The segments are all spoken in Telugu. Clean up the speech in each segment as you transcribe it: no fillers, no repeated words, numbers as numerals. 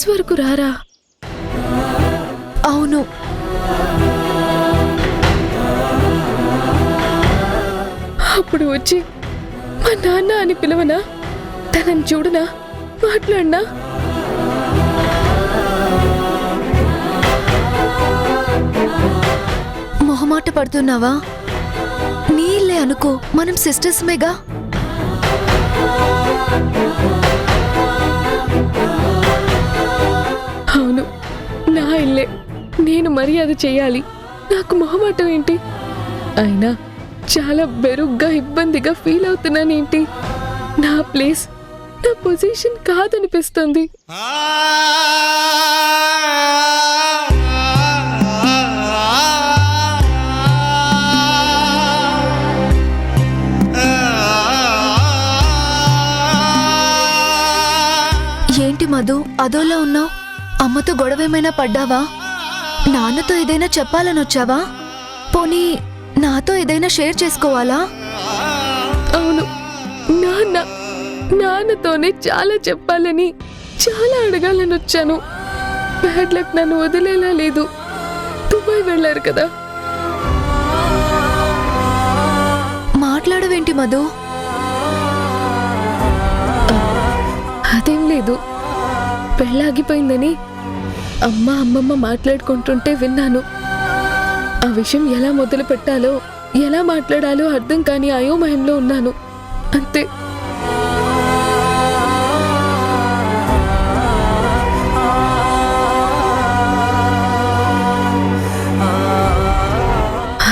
ఆఫీస్ వరకు రారా? అవును. అప్పుడు వచ్చి మా నాన్న అని పిలవనా? తనని చూడనా? మాట్లాడనా? మొహమాట పడుతున్నావా? నీ ఇల్లే అనుకో, మనం సిస్టర్స్మేగా. అవును, నా ఇల్లే. నేను మర్యాద చెయ్యాలి. నాకు మొహమాటం ఏంటి? అయినా చాలా బెరుగ్గా ఇబ్బందిగా ఫీల్ అవుతున్నానేంటి? నా ప్లేస్, నా పొజిషన్ కాదనిపిస్తుంది. ఏంటి మధు అదోలా ఉన్నావు? అమ్మతో గొడవేమైనా పడ్డావా? నాన్నతో ఏదైనా చెప్పాలని వచ్చావా? పోనీ నాతో ఏదైనా షేర్ చేసుకోవాలా? అవును, నాన్నతోనే చాలా చెప్పాలని, చాలా అడగాలని వచ్చాను. బ్యాడ్ లక్ నన్ను వదిలేలా లేదు. దుబాయ్ వెళ్ళారు కదా. మాట్లాడవేంటి మధు? అదేం లేదు, పెళ్ళాగిపోయిందని అమ్మమ్మ మాట్లాడుకుంటుంటే విన్నాను. ఆ విషయం ఎలా మొదలు పెట్టాలో, ఎలా మాట్లాడాలో అర్థం కాని అయోమయంలో ఉన్నాను, అంతే.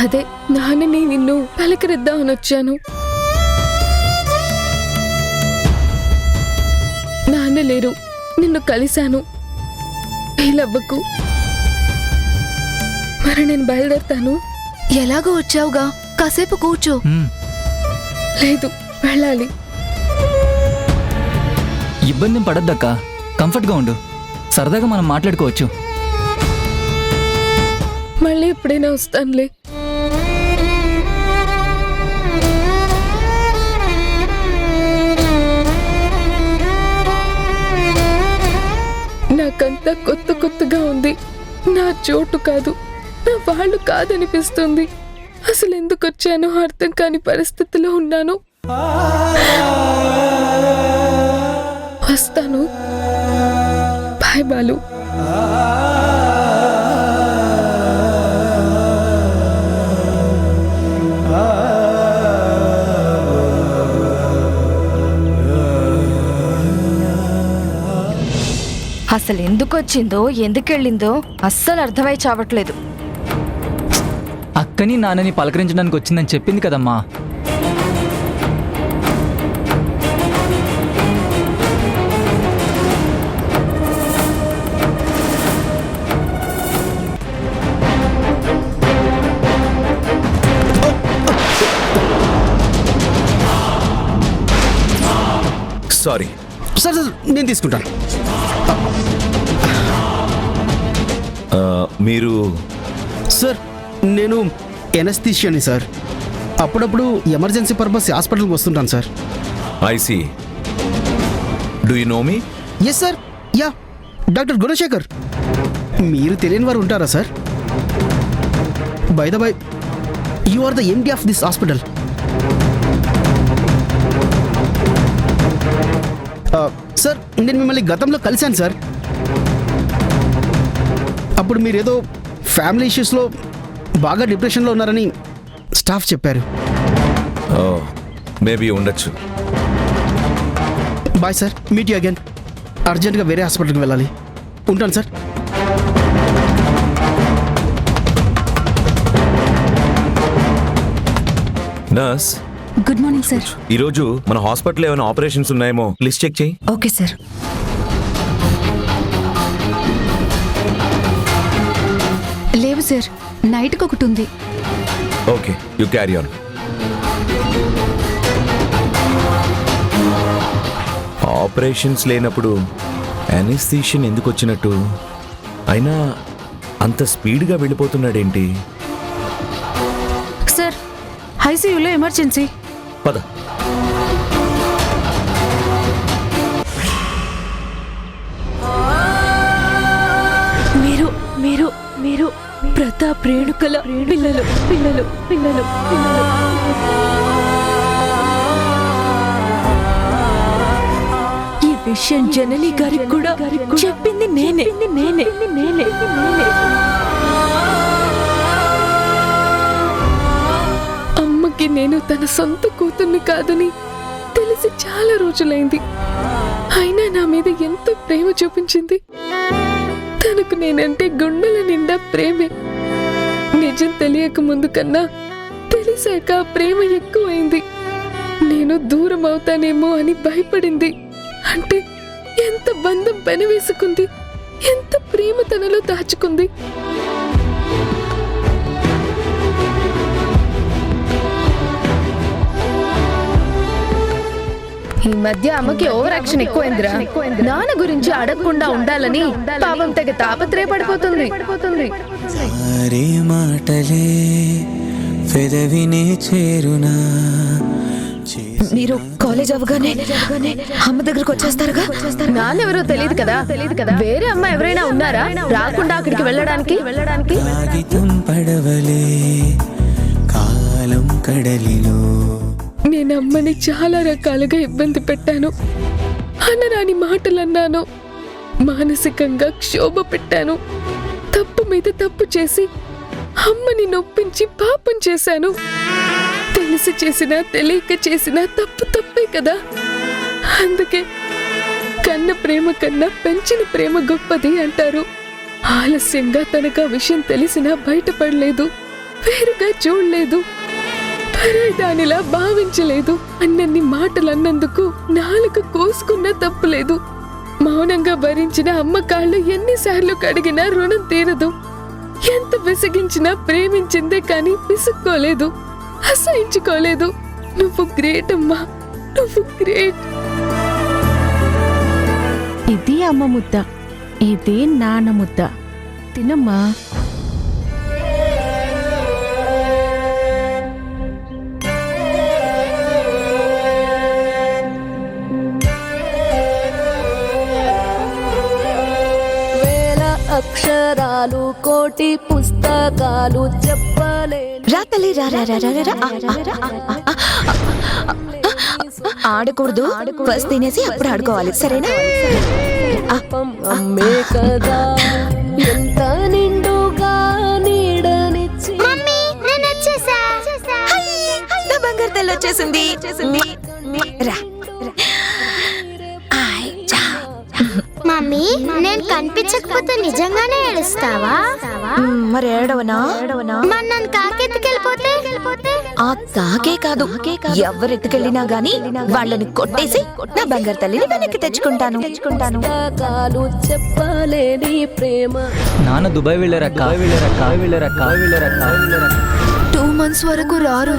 అదే నాన్నని నిన్ను పలకరిద్దామని వచ్చాను. నాన్న లేరు, నిన్ను కలిశాను. ఫీలవ్వకు. మరి నేను బయలుదేరుతాను. ఎలాగో వచ్చావుగా, కాసేపు కూర్చో. లేదు, వెళ్ళాలి. ఇబ్బంది పడద్దక్క, కంఫర్ట్గా ఉండు. సరదాగా మనం మాట్లాడుకోవచ్చు. మళ్ళీ ఎప్పుడైనా వస్తానులే. నాకంతా కొత్తగా ఉంది. నా చోటు కాదు, నా వాళ్ళు కాదనిపిస్తుంది. అసలు ఎందుకు వచ్చానో అర్థం కాని పరిస్థితిలో ఉన్నాను. వస్తాను. బాయ్ బాలు. అసలు ఎందుకు వచ్చిందో, ఎందుకెళ్ళిందో అస్సలు అర్థమై చావట్లేదు. అక్కని నాన్నని పలకరించడానికి వచ్చిందని చెప్పింది కదమ్మా. సారీ సార్, నేను తీసుకుంటాను. మీరు? సార్, నేను ఎనస్థీషియాని సార్. అప్పుడప్పుడు ఎమర్జెన్సీ పర్పస్ హాస్పిటల్కి వస్తుంటాను sir. I see. Do you know me? Yes sir, ya, doctor Gunasekhar. మీరు తెలియని వారు ఉంటారా sir? By the by, you are the MD of this hospital. Sir, నేను మిమ్మల్ని గతంలో కలిశాను సార్. అప్పుడు మీరేదో ఫ్యామిలీ ఇష్యూస్లో బాగా డిప్రెషన్లో ఉన్నారని స్టాఫ్ చెప్పారు. మేబీ ఉండొచ్చు. Bye sir, meet you again. అర్జెంట్గా వేరే హాస్పిటల్కి వెళ్ళాలి. ఉంటాను sir. Nurse, good morning sir. ఈరోజు మన హాస్పిటల్ ఏమైనా ఆపరేషన్స్ ఉన్నాయేమో లిస్ట్ చెక్ చేయి. Okay sir. లేవు సార్, నైట్కి ఒకటి ఉంది. Okay, you carry on. Operations లేనప్పుడు అనెస్థీషియన్ ఎందుకు వచ్చినట్టు? అయినా అంత స్పీడ్గా వెళ్ళిపోతున్నాడేంటి? సార్, ఐసీయూలో ఎమర్జెన్సీ. పద. మీరు ప్రతాప్ రేణుకల పిల్లలు పిల్లలు పిల్లలు పిల్లలు ఈ విషయం జనని గారికి కూడా చెప్పింది నేనే నేనే నేనే అమ్మకి నేను తన సొంత కూతుర్ని కాదని తెలిసి చాలా రోజులైంది. అయినా నా మీద ఎంతో ప్రేమ చూపించింది. తనకు నేనంటే గుండెల నిండా ప్రేమే. నిజం తెలియక ముందు కన్నా తెలిసాక ప్రేమ ఎక్కువైంది. నేను దూరం అవుతానేమో అని భయపడింది. అంటే ఎంత బంధం పెనవేసుకుంది, ఎంత ప్రేమ తనలో దాచుకుంది. ఈ మధ్య అమ్మకి ఓవర్ యాక్షన్ ఎక్కువైందిరా. నాన్న గురించి అడగకుండా ఉండాలని పాపం తెగ తాపత్రయపడిపోతుంది. సారే మాటలే పెదవినే చేరునా. మీరు కాలేజ్ అవగానే అమ్మ దగ్గరకు వచ్చేస్తారుగా? నాన్నెవరో తెలియదు కదా. వేరే అమ్మ ఎవరైనా ఉన్నారా రాకుండా అక్కడికి వెళ్ళడానికి? కాగితం పడవలే కాలం కడలిలో. నేను అమ్మని చాలా రకాలుగా ఇబ్బంది పెట్టాను. అనరాని మాటలన్నాను. మానసికంగా క్షోభ పెట్టాను. తప్పు మీద తప్పు చేసి అమ్మని నొప్పించి పాపం చేశాను. తెలిసి చేసినా తెలియక చేసినా తప్పు తప్పే కదా. అందుకే కన్న ప్రేమ కన్నా పెంచిన ప్రేమ గొప్పది అంటారు. ఆలస్యంగా తనకు ఆ విషయం తెలిసినా బయటపడలేదు, వేరుగా చూడలేదు, దానిలా భావించలేదు. అన్నన్ని మాటలు అన్నందుకు నాలుక కోసుకున్నా తప్పులేదు. మౌనంగా భరించిన అమ్మ కాళ్ళు ఎన్నిసార్లు కడిగినా రుణం తీరదు. ఎంత విసిగించినా ప్రేమించిందే కానీ విసుక్కోలేదు, అసహించుకోలేదు. నువ్వు గ్రేట్ అమ్మా, నువ్వు గ్రేట్. ఇది అమ్మ ముద్ద, ఇది నాన్న ముద్ద. తినమ్మా. అక్షరాలు కోటి పుస్తకాలు చెప్పలే. ఆడకూడదు, ఫస్ట్ తినేసి అప్పుడు ఆడుకోవాలి, సరేనా? అమ్మే కదా ఎంత నిండుగా నీడనిచ్చి. బంగారు తల్లి వచ్చేసింది. రా మమ్మీ, నేను కనిపించకపోతే నిజంగానే ఏడుస్తావా? మరి ఏడవనా? మరి నన్ను కాకెత్తుకెళ్ళిపోతే? ఆ కాకే కాదు, ఎవరెత్తుకెళ్ళినా గాని వాళ్ళని కొట్టేసి నా బంగారు తల్లిని వెనక్కి తెచ్చుకుంటాను. చెప్పలేని ప్రేమ. నాన్న దుబాయ్ వెళ్ళారక్క. 2 months వరకు రారు.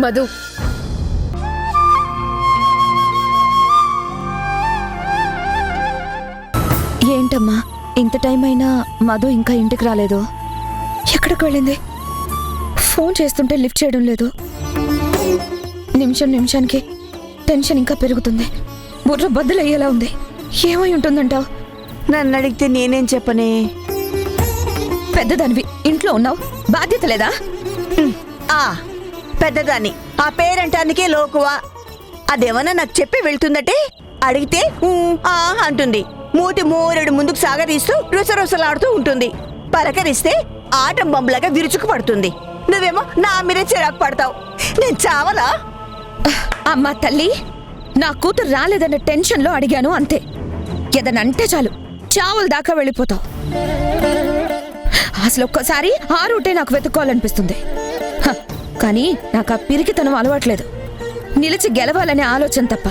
మధు, ఏంటమ్మా ఇంత టైం అయినా మధు ఇంకా ఇంటికి రాలేదు? ఎక్కడికి వెళ్ళింది? ఫోన్ చేస్తుంటే లిఫ్ట్ చేయడం లేదు. నిమిషానికి టెన్షన్ ఇంకా పెరుగుతుంది. బుర్ర బద్దలయ్యేలా ఉంది. ఏమై ఉంటుందంటావు? నన్ను అడిగితే నేనేం చెప్పనే? పెద్దదానివి, ఇంట్లో ఉన్నావు, బాధ్యత లేదా? పెద్దదాన్ని, ఆ పేరంటానికే లోకువా. అదేమన్నా నాకు చెప్పి వెళ్తుందటే? అడిగితే అంటుంది. మూతి మూరెడు ముందుకు సాగదీస్తూ రుసరుసలాడుతూ ఉంటుంది. పలకరిస్తే ఆటం బొమ్మలాగా విరుచుకు పడుతుంది. నువ్వేమో నా మీరే చిరాకు పడతావు. నేను చావలా? అమ్మా తల్లి, నా కూతురు రాలేదన్న టెన్షన్లో అడిగాను అంతే. ఏదనంటే చాలు చావుల దాకా వెళ్ళిపోతావు. అసలు ఒక్కసారి ఆ రూటే నాకు వెతుక్కోవాలనిపిస్తుంది. కానీ నాకు ఆ పిరికితనం అలవాట్లేదు. నిలిచి గెలవాలనే ఆలోచన తప్ప.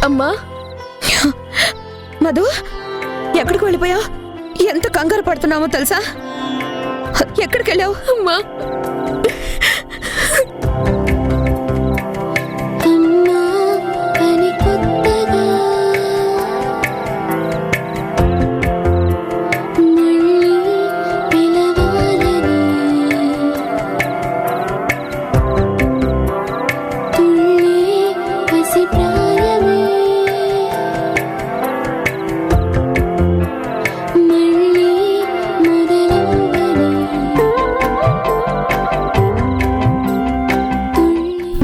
అమ్మా, మధు, ఎక్కడికి వెళ్ళిపోయావు? ఎంత కంగారు పడుతున్నామో తెలుసా? ఎక్కడికి వెళ్ళావు? అమ్మా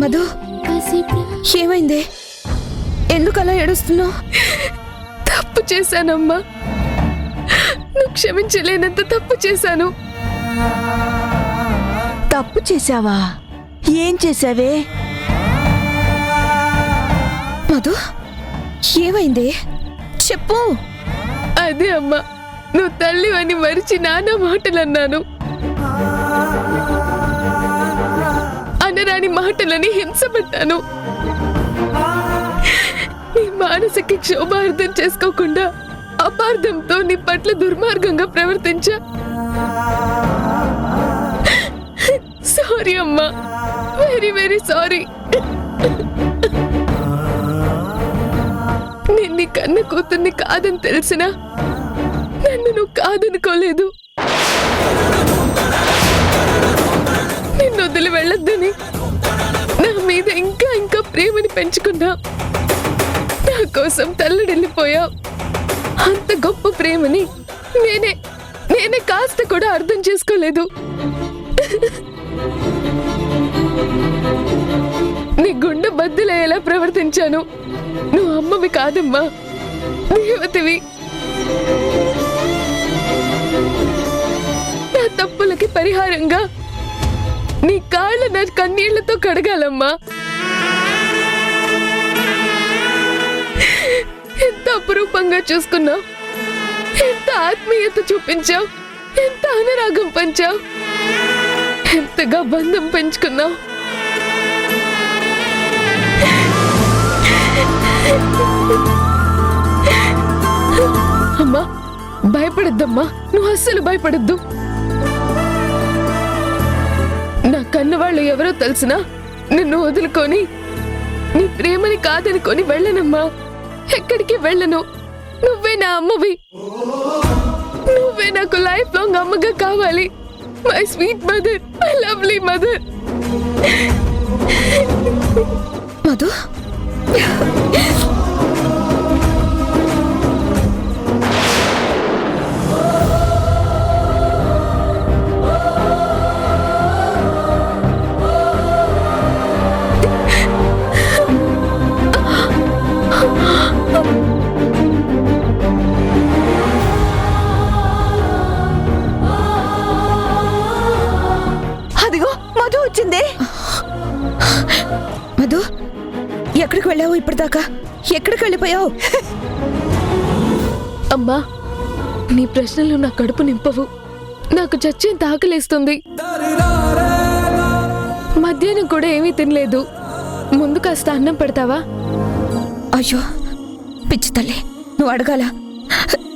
మధు, ఏమైంది? ఎందుకు అలా ఏడుస్తున్నావు? తప్పు చేశానమ్మా. నువ్వు క్షమించలేనంత తప్పు చేశాను. తప్పు చేశావా? ఏం చేశావే? మధు, ఏమైంది? చెప్పు. అదే అమ్మా, నువ్వు తల్లి అని మరిచి నాన్న మాటలు అన్నాను. అనరాని మాటలని హింస పెట్టాను. నీ మానసిక క్షోభ అర్థం చేసుకోకుండా అపార్థంతో నీ పట్ల దుర్మార్గంగా ప్రవర్తించా. సారీ అమ్మా, వెరీ వెరీ సారీ. నేను నీ కన్న కూతుర్ని కాదని తెలిసినా నన్ను నువ్వు కాదనుకోలేదు. నిన్ను వదిలి వెళ్ళొద్దని నా మీద ఇంకా ఇంకా ప్రేమని పెంచుకున్నా. నా కోసం తల్లడిల్లిపోయావు. అంత గొప్ప ప్రేమని నేనే కాస్త కూడా అర్థం చేసుకోలేదు. నీ గుండె బద్దలయ్యేలా ప్రవర్తించాను. నువ్వు అమ్మవి కాదమ్మా, దేవతవి. నా తప్పులకి పరిహారంగా నీ కాళ్ళు నా కన్నీళ్లతో కడగాలమ్మా. ఎంత అపురూపంగా చూసుకున్నావు, ఎంత ఆత్మీయత చూపించావు, ఎంత అనురాగం పంచావు, ఎంతగా బంధం పెంచుకున్నావు. అమ్మా, భయపడద్దమ్మా, నువ్వు అస్సలు భయపడద్దు. నా కన్నవాళ్ళు ఎవరో తెలిసినా నిన్ను వదులుకొని నీ ప్రేమని కాదనుకొని వెళ్ళనమ్మా. ఎక్కడికి వెళ్ళను. నువ్వే నా అమ్మవి. నువ్వే నాకు లైఫ్ లాంగ్ అమ్మగా కావాలి. My sweet mother, my lovely mother. Madhu, అదిగో మధు వచ్చింది. మధు, ఎక్కడికి వెళ్ళావు? ఇప్పటిదాకా ఎక్కడికి వెళ్ళిపోయావు? అమ్మా, నీ ప్రశ్నలు నా కడుపు నింపవు. నాకు చచ్చేంత ఆకలేస్తుంది. మధ్యాహ్నం కూడా ఏమీ తినలేదు. ముందు కాస్త అన్నం పెడతావా? అయ్యో పిచ్చి తల్లి, నువ్వు అడగాల.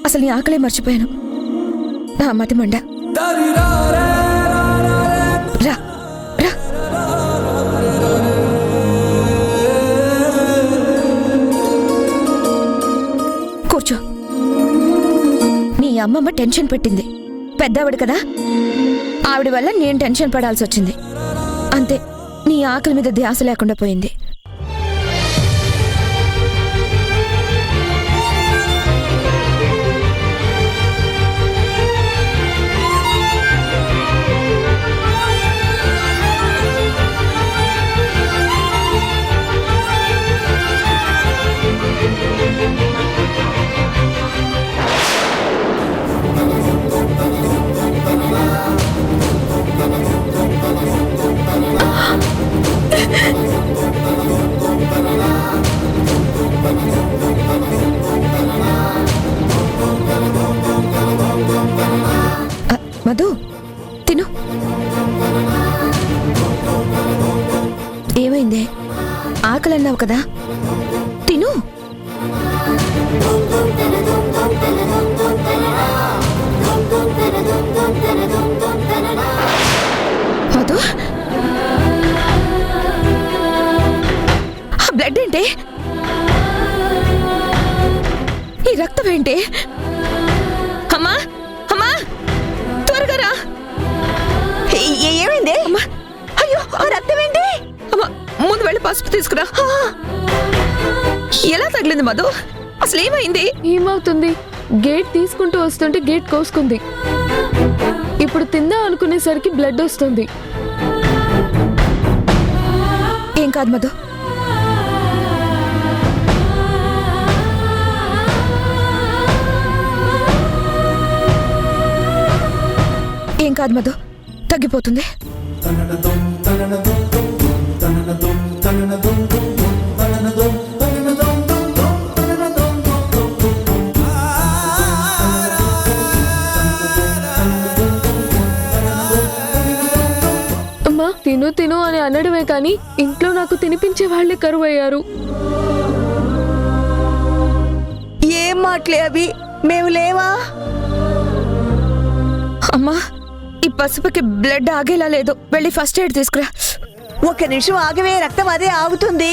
అసలు నీ ఆకలే మర్చిపోయాను. నా మతి మండ. రా రా. కూర్చో. నీ అమ్మమ్మ టెన్షన్ పెట్టింది. పెద్దవాడు కదా, ఆవిడ వల్ల నేను టెన్షన్ పడాల్సి వచ్చింది. అంతే, నీ ఆకలి మీద ధ్యాస లేకుండా పోయింది. మధు, తిను. ఏమైంది? ఆకలి అన్నావు కదా, తిను. బ్లడ్ ఏంటి? ఈ రక్తం ఏంటి? అమ్మా అమ్మా త్వరగా రా. ఏమైంది? అమ్మా అయ్యో, ఆ రక్తం ఏంటి? అమ్మా ముందు వెళ్ళి పసుపు తీసుకురా. ఎలా తగిలింది మధు? అసలు ఏమైంది? ఏమవుతుంది? గేట్ తీసుకుంటూ వస్తుంటే గేట్ కోసుకుంది. ఇప్పుడు తిందాం అనుకునేసరికి బ్లడ్ వస్తుంది. ఏం కాదు మధు. ఏం కాదు మధు, తగ్గిపోతుంది. అమ్మా తిను తిను అని అనడమే కానీ ఇంట్లో నాకు తినిపించే వాళ్లే కరువయ్యారు. ఏం మాటలే అవి? మేము లేవా? అమ్మా ఈ పసుపుకి బ్లడ్ ఆగేలా లేదు. వెళ్ళి ఫస్ట్ ఎయిడ్ తీసుకురా. ఒక్క నిమిషం ఆగవే, రక్తం అదే ఆగుతుంది.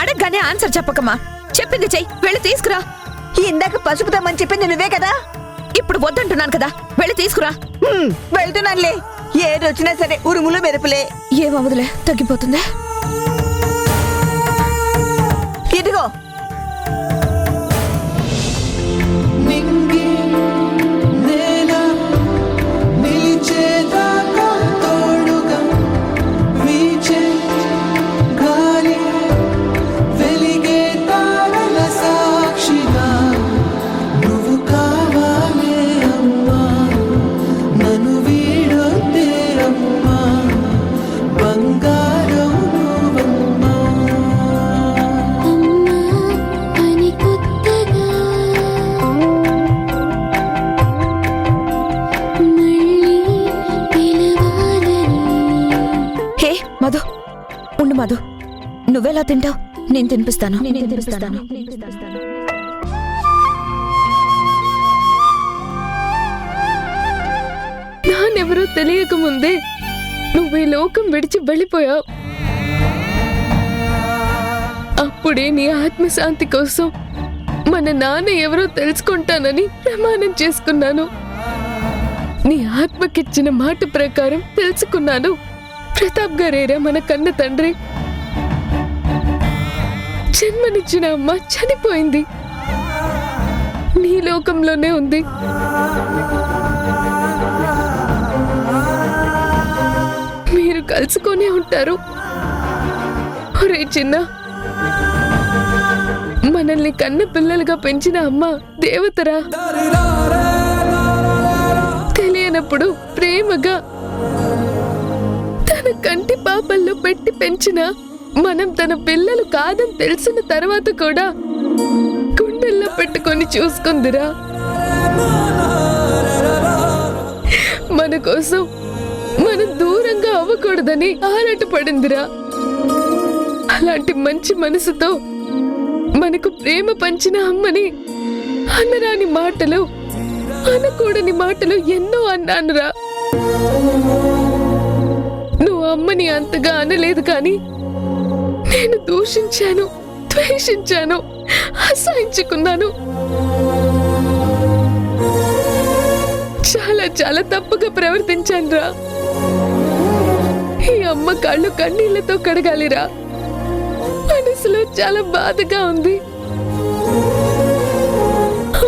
అడగగానే ఆన్సర్ చెప్పకమ్మా. చెప్పింది చెయ్యి, వెళ్ళి తీసుకురా. ఇందాక పసుపు తమ్మని చెప్పింది నువ్వే కదా. ఇప్పుడు వద్దంటున్నాను కదా, వెళ్ళి తీసుకురా. వెళ్తున్నానులే. ఏది వచ్చినా సరే ఉరుములు మెరుపులే. ఏమవదులే, తగ్గిపోతుంది. ఇదిగో మధు ఉండు మధు, నువ్వెలా తింటావు? నేను తినిపిస్తాను. నానెవరో తెలియక ముందే నువ్వు ఈ లోకం విడిచి వెళ్ళిపోయావు. అప్పుడే నీ ఆత్మశాంతి కోసం మన నాన్న ఎవరో తెలుసుకుంటానని ప్రమాణం చేసుకున్నాను. నీ ఆత్మకిచ్చిన మాట ప్రకారం తెలుసుకున్నాను. ప్రతాప్ గారేరా మన కన్న తండ్రి. జన్మనిచ్చిన అమ్మ చనిపోయింది. నీ లోకంలోనే ఉంది. మీరు కలుసుకొనే ఉంటారు. ఒరే చిన్న, మనల్ని కన్న పిల్లలుగా పెంచిన అమ్మ దేవతరా. తెలియనప్పుడు ప్రేమగా తన కంటి పాపల్లో పెట్టి పెంచిన మనం తన పిల్లలు కాదని తెలిసిన తర్వాత కూడా గుండెల్లో పెట్టుకొని చూసుకుందిరా. మన కోసం మనం దూరంగా అవ్వకూడదని ఆరాటపడిందిరా. అలాంటి మంచి మనసుతో మనకు ప్రేమ పంచిన అమ్మని అనరాని మాటలు, అనకూడని మాటలు ఎన్నో అన్నానురా. నువ్వు అమ్మని అంతగా అనలేదు కానీ నేను దూషించాను, ద్వేషించాను, అసహించుకున్నాను. చాలా చాలా తప్పుగా ప్రవర్తించానురా. ఈ అమ్మ కాళ్ళు కన్నీళ్లతో కడగాలిరా. మనసులో చాలా బాధగా ఉంది.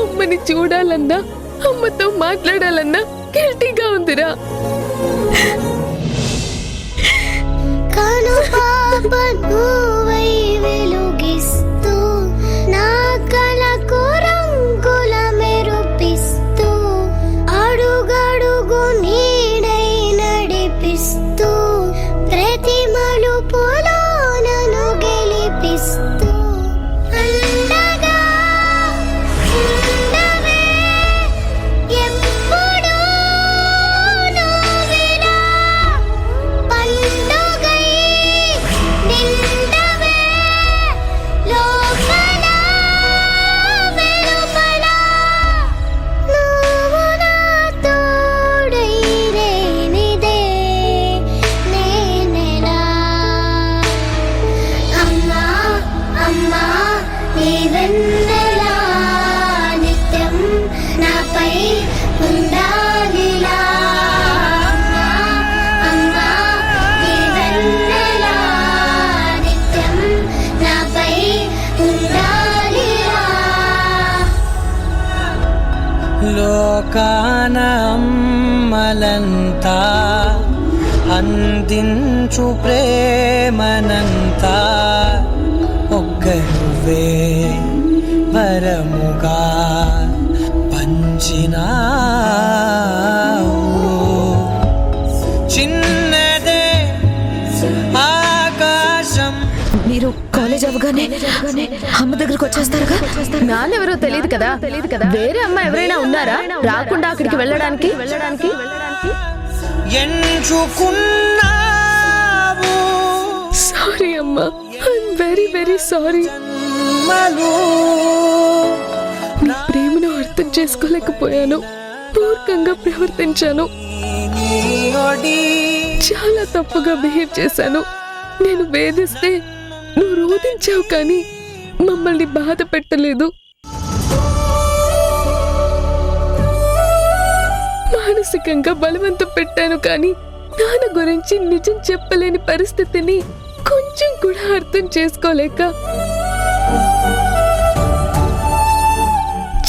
అమ్మని చూడాలన్నా, అమ్మతో మాట్లాడాలన్నా గిల్టీగా ఉందిరా. కాను పాప నువ్వై వెలుగిస్తూ నా కళకు రంగుల మెరుపిస్తూ అడుగడుగు నీడై నడిపిస్తూ ప్రతి మలుపులో నన్ను గెలిపిస్తూ అండగా ఉండవే ఎప్పుడూ నువ్వెలా పండుగై నిండు లోకాన అమ్మలంతా అందించు ప్రేమనంతా ఒక్కరువే వరముగా పంచినావు. చిన్నదే ఆకాశం. మీరు కాలేజ్ అవగానే అమ్మ దగ్గరకు వచ్చేస్తారుగా? నాన్నెవరో తెలియదు కదా. వేరే అమ్మ ఎవరైనా ఉన్నారా రాకుండా అక్కడికి వెళ్ళడానికి? ఎంచుకున్నావు సారీ అమ్మా, ఐఎమ్ వెరీ వెరీ సారీ. నీ ప్రేమను అర్థం చేసుకోలేకపోయాను, మూర్ఖంగా ప్రవర్తించాను, చాలా తప్పుగా బిహేవ్ చేశాను. నేను వేధిస్తే నువ్వు రోధించావు కానీ మమ్మల్ని బాధ పెట్టలేదు. మానసికంగా బలవంతం పెట్టాను కానీ నాన్న గురించి నిజం చెప్పలేని పరిస్థితిని కొంచెం కూడా అర్థం చేసుకోలేక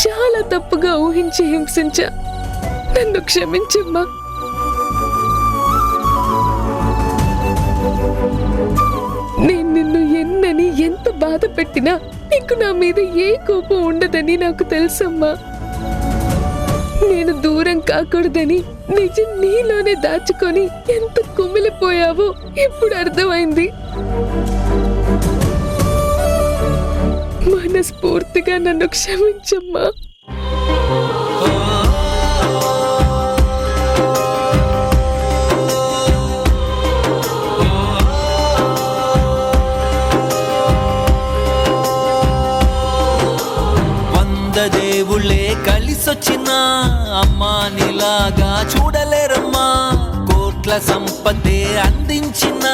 చాలా తప్పుగా ఊహించి హింసించా. నన్ను క్షమించమ్మా. నేను నిన్ను ఎన్నని ఎంత బాధ పెట్టినా నీకు నా మీద ఏ కోపం ఉండదని నాకు తెలుసమ్మా. నేను దూరం కాకూడదని నిజం నీలోనే దాచుకొని ఎంత కుమిలిపోయావో ఇప్పుడు అర్థమైంది. మనస్ఫూర్తిగా నన్ను క్షమించమ్మా. దేవుళ్ళే కలిసొచ్చిన అమ్మా నీలాగా చూడలేరమ్మా. కోట్ల సంపదే అందించిన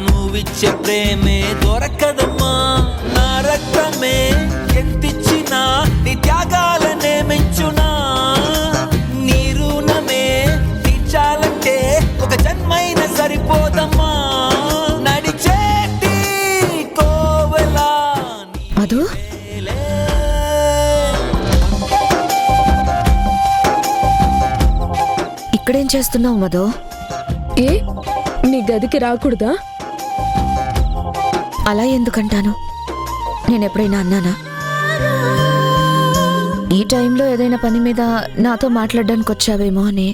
నువ్విచ్చే ప్రేమే దొరకదమ్మా. నా రక్తమే ఎంతిచ్చినా నీ త్యాగాలనే మెంచునా. నీ రుణమే తీర్చాలంటే ఒక జన్మైన సరిపోదమ్మా. నడిచేటి కోవెలా మధు, ఇక్కడేం చేస్తున్నావు మధు? ఏ నీ గదికి రాకూడదా? అలా ఎందుకంటాను? నేనెప్పుడైనా అన్నానా? ఈ టైంలో ఏదైనా పని మీద నాతో మాట్లాడడానికి వచ్చావేమో అని.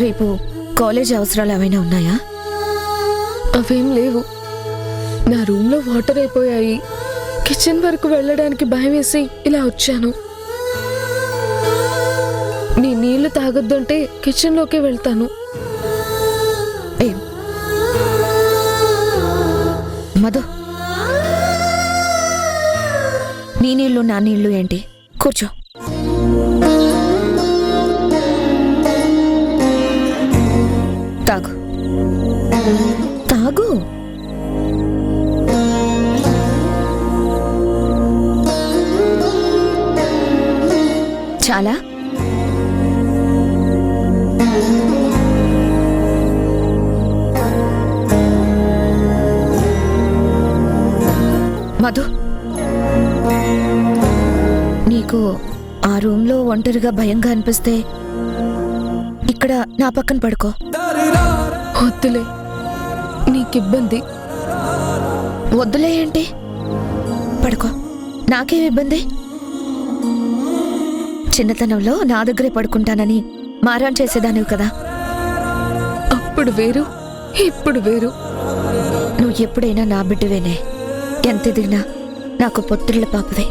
రేపు కాలేజ్ అవసరాలు ఏమైనా ఉన్నాయా? అవేం లేవు. నా రూమ్లో వాటర్ అయిపోయాయి. కిచెన్ వరకు వెళ్ళడానికి భయం వేసి ఇలా వచ్చాను. నీ నీళ్లు తాగొద్దంటే కిచెన్లోకే వెళ్తాను. మధు, నీ నీళ్ళు నా నీళ్ళు ఏంటి? కూర్చో. తాగు తాగు. చాలా మధు, నీకు ఆ రూమ్లో ఒంటరిగా భయంగా అనిపిస్తే ఇక్కడ నా పక్కన పడుకో. వద్దులే, నీకిబ్బంది. వద్దులే ఏంటి? పడుకో, నాకేం ఇబ్బంది? చిన్నతనంలో నా దగ్గరే పడుకుంటానని మారాన్ చేసేదానివి కదా. అప్పుడు వేరు, ఇప్పుడు వేరు. నువ్వు ఎప్పుడైనా నా బిడ్డవేనే. ఎంత ఎదిగినా నాకు పొత్తిళ్ళ పాపవే.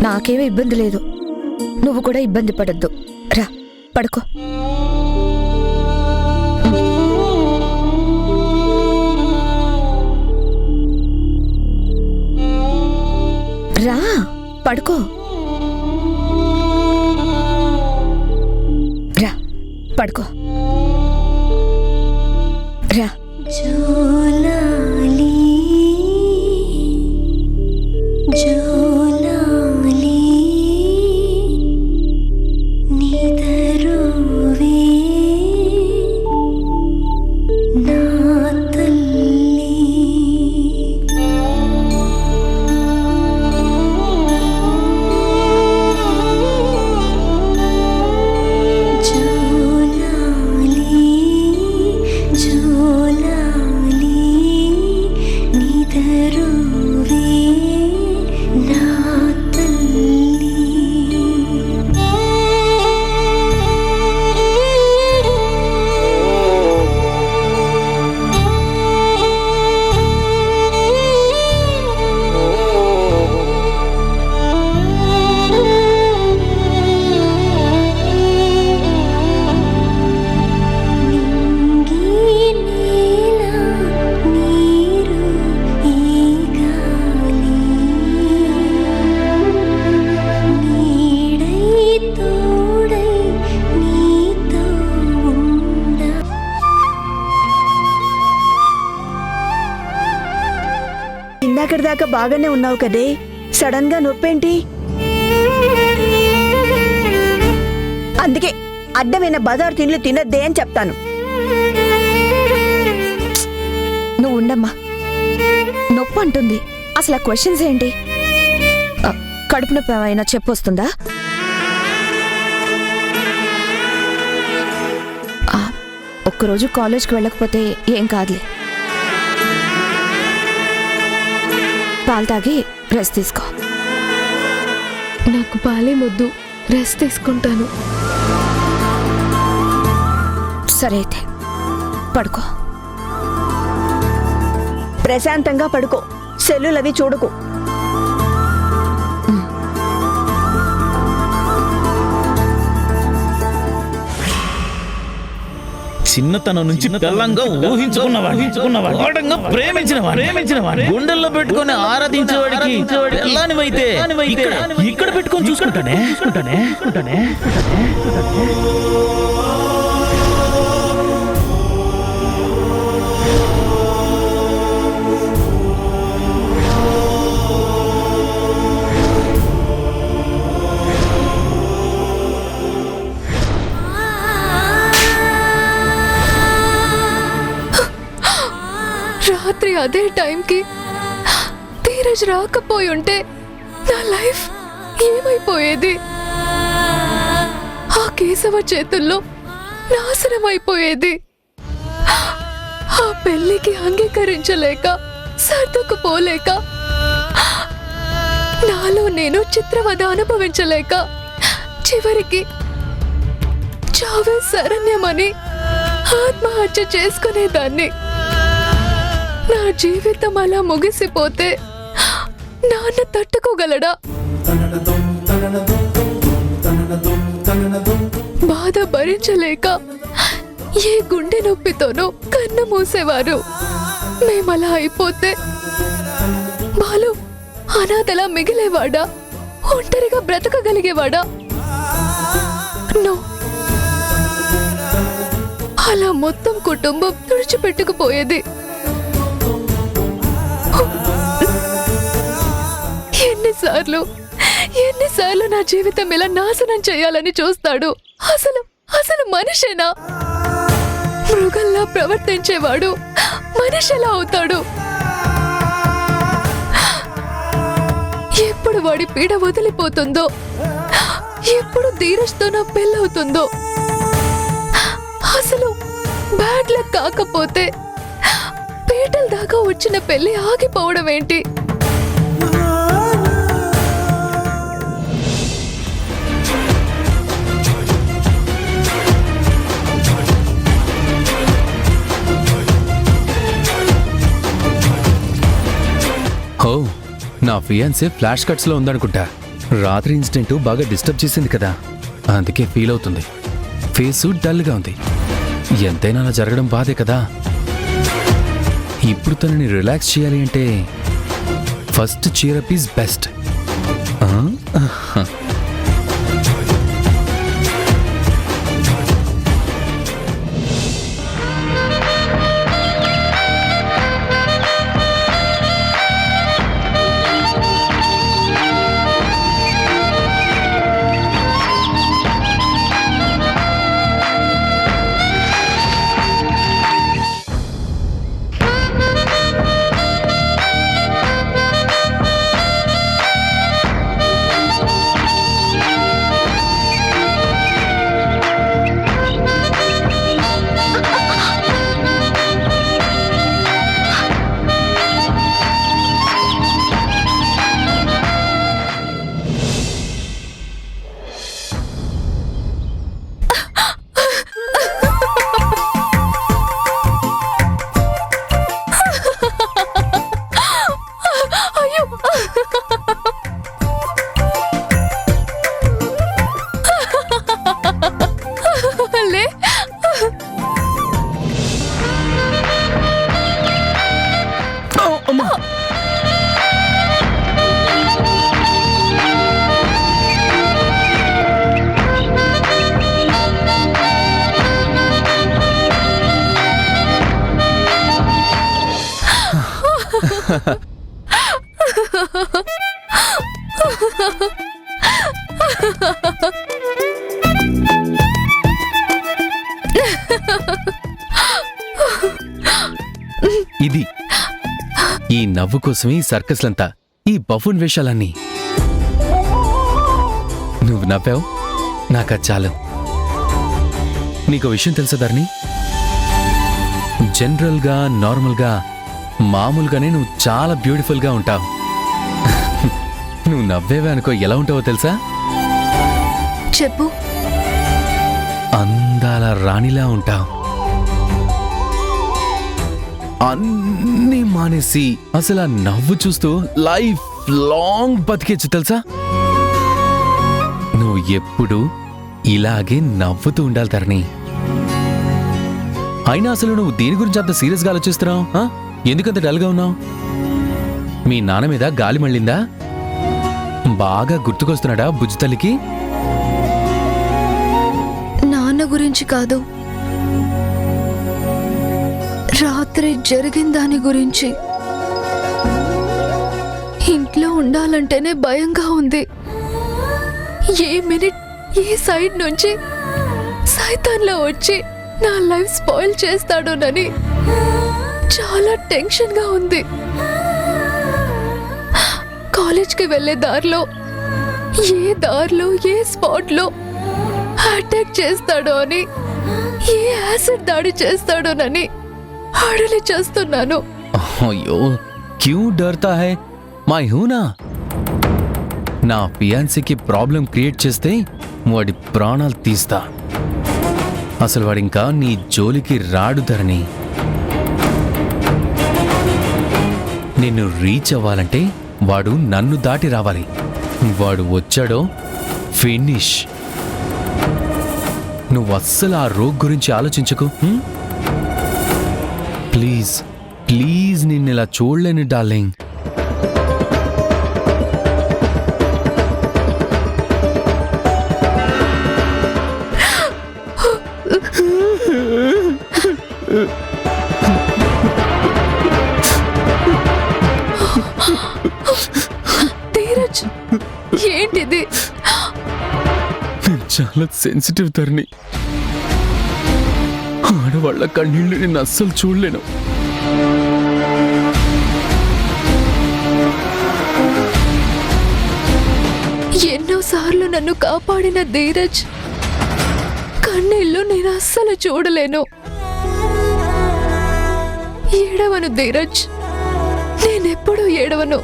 నాకేమీ ఇబ్బంది లేదు, నువ్వు కూడా ఇబ్బంది పడద్దు. రా పడుకో. రా పడుకో. రా పడుకో. రా. జోలాలి జోలాలి నిదరువే నా తల్లి. ఇందాకటి దాకా బాగానే ఉన్నావు కదే, సడన్ గా నొప్పేంటి? అందుకే అడ్డమైన బజారు తిండ్లు తినొద్దే అని చెప్తాను. నువ్వు ఉండమ్మా. నొప్పి అంటుంది, అసలు ఆ క్వశ్చన్స్ ఏంటి? కడుపు నొప్పి ఏమైనా చెప్పొస్తుందా? ఒక్కరోజు కాలేజ్కి వెళ్ళకపోతే ఏం కాదులే. పాలు తాగి రెస్ట్ తీసుకో. నాకు పాలే వద్దు, రెస్ట్ తీసుకుంటాను. సరే అయితే పడుకో. ప్రశాంతంగా పడుకో, సెల్లులవి చూడకు. చిన్నతనం నుంచి బెల్లంగా ఊహించుకున్నవాడు, గాఢంగా ప్రేమించినవాడు, గుండెల్లో పెట్టుకుని ఆరాధించేవాడికి బెల్లానివైతే ఇక్కడ పెట్టుకొని చూసుకుంటానే. రాత్రి అదే టైంకి ధీరజ్ రాకపోయి ఉంటే నా లైఫ్ ఏమైపోయేది? ఆ కేశవ చేతుల్లో నాశనం అయిపోయేది. ఆ పెళ్లికి అంగీకరించలేక, సర్దుకుపోలేక, నాలో నేను చిత్రవద అనుభవించలేక, చివరికి చావే శరణ్యమని ఆత్మహత్య చేసుకునేదాన్ని. నా జీవితం అలా ముగిసిపోతే నాన్న తట్టుకోగలడా? బాధ భరించలేక ఏ గుండె నొప్పితోనో కన్ను మూసేవారు. మేమలా అయిపోతే బాలు అనాథలా మిగిలేవాడా? ఒంటరిగా బ్రతకగలిగేవాడా? నో, అలా మొత్తం కుటుంబం తుడిచిపెట్టుకుపోయేది. ఎన్నిసార్లు నా జీవితం ఇలా నాశనం చేయాలని చూస్తాడు? అసలు మనిషేనా? మృగంలా ప్రవర్తించేవాడు మనిషిలా అవుతాడు? ఎప్పుడు వాడి పీడ వదిలిపోతుందో, ఎప్పుడు ధీరజ్తో నా పెళ్ళవుతుందో. అసలు బ్యాడ్ లక్ కాకపోతే పీటల దాకా వచ్చిన పెళ్లి ఆగిపోవడం ఏంటి? ఓ, నా ఫియాన్సీ ఫ్లాష్ కట్స్ లో ఉందనుకుంటా. రాత్రి ఇన్సిడెంట్ బాగా డిస్టర్బ్ చేసింది కదా, అందుకే ఫీల్ అవుతుంది. ఫేసు డల్ గా ఉంది. ఎంతైనా అలా జరగడం బాధే కదా. ఇప్పుడు తనని రిలాక్స్ చేయాలి అంటే ఫస్ట్ చీరప్ ఈజ్ బెస్ట్. ఇది ఈ నవ్వు కోసమే ఈ సర్కస్లంతా, ఈ బఫూన్ వేషాలన్నీ. నువ్వు నవ్వావు, నాకది చాలు. నీకు విషయం తెలుసా ధరణి? జనరల్గా నార్మల్గా మామూలుగానే నువ్వు చాలా బ్యూటిఫుల్గా ఉంటావు. నువ్వు నవ్వేవే అనుకో ఎలా ఉంటావో తెలుసా? చెప్పు. అందాల రాణిలా ఉంటావు. అన్నీ మానేసి అసలు ఆ నవ్వు చూస్తూ లైఫ్ లాంగ్ బతికేచ్చు తెలుసా? నువ్వు ఎప్పుడు ఇలాగే నవ్వుతూ ఉండాలి ధరణి. అయినా అసలు నువ్వు దేని గురించి అంత సీరియస్గా ఆలోచిస్తున్నావు? ఎందుకంత డల్గా ఉన్నావు? మీ నాన్న మీద గాలి మళ్ళిందా? బాగా గుర్తుకొస్తున్నాడా బుజ్జి తల్లికి? నాన్న గురించి కాదు, రాత్రి జరిగిన దాని గురించి. ఇంట్లో ఉండాలంటేనే భయంగా ఉంది. ఏ మినిట్ ఏ సైడ్ నుంచి సైతాన్లో వచ్చి నా లైఫ్ స్పాయిల్ చేస్తాడోనని చాలా టెన్షన్గా ఉంది. కాలేజ్కి వెళ్ళే దారిలో ఏ స్పాట్లో అటాక్ చేస్తాడో అని, ఏ యాసిడ్ దాడి చేస్తాడోనని అడలి చేస్తున్నాను. అయ్యో, క్యూ డర్తా హై, మై హూనా. నా ఫియాన్సీకి ప్రాబ్లం క్రియేట్ చేస్తే వాడి ప్రాణాలు తీస్తా. అసలు వాడింకా నీ జోలికి రాడు ధరణి. నిన్ను రీచ్ అవ్వాలంటే వాడు నన్ను దాటి రావాలి. వాడు వచ్చాడో ఫినిష్. నువ్వు అస్సలు ఆ రోగ్ గురించి ఆలోచించకు. ప్లీజ్ ప్లీజ్ నిన్నిలా చూడలేను డార్లింగ్. ధీరజ్, ఏంటిది? నేను చాలా సెన్సిటివ్ ధరణి. ఆడవాళ్ల కన్నీళ్లు నేను అస్సలు చూడలేను. ఎన్నోసార్లు నన్ను కాపాడిన ధీరజ్ కన్నీళ్ళు నేను అస్సలు చూడలేను. ఏడవను ధీరజ్, నేనెప్పుడు ఏడవను.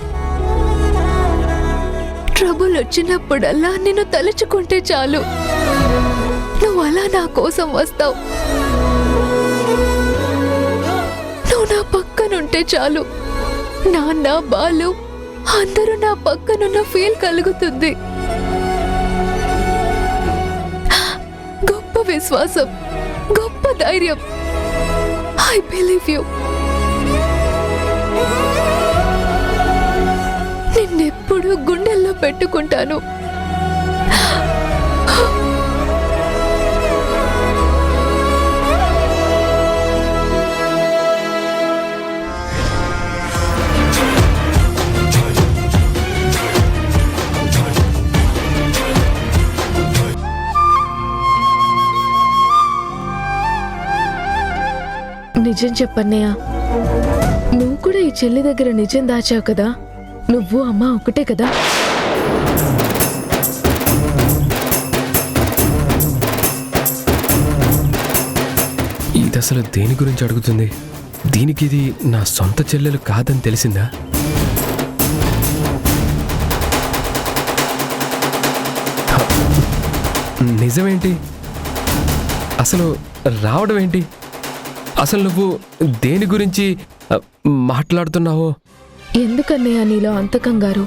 ట్రబుల్ వచ్చినప్పుడల్లా నిన్ను తలుచుకుంటే చాలు, నువ్వు అలా నా కోసం వస్తావు. నువ్వు నా పక్కనుంటే చాలు, నాన్న బాలు అందరూ నా పక్కనున్న ఫీల్ కలుగుతుంది. గొప్ప విశ్వాసం, గొప్ప ధైర్యం. I believe you. నిన్నెప్పుడు గుండెల్లో పెట్టుకుంటాను. నిజం చెప్పన్నయ్య, నువ్వు కూడా ఈ చెల్లి దగ్గర నిజం దాచావు కదా. నువ్వు అమ్మ ఒకటే కదా. ఇది అసలు దేని గురించి అడుగుతుంది? దీనికి ఇది నా సొంత చెల్లెలు కాదని తెలిసిందా? నిజమేంటి? అసలు రావడం ఏంటి? అసలు నువ్వు దేని గురించి మాట్లాడుతున్నావో? ఎందుకన్నయ్య నీలో అంత కంగారు?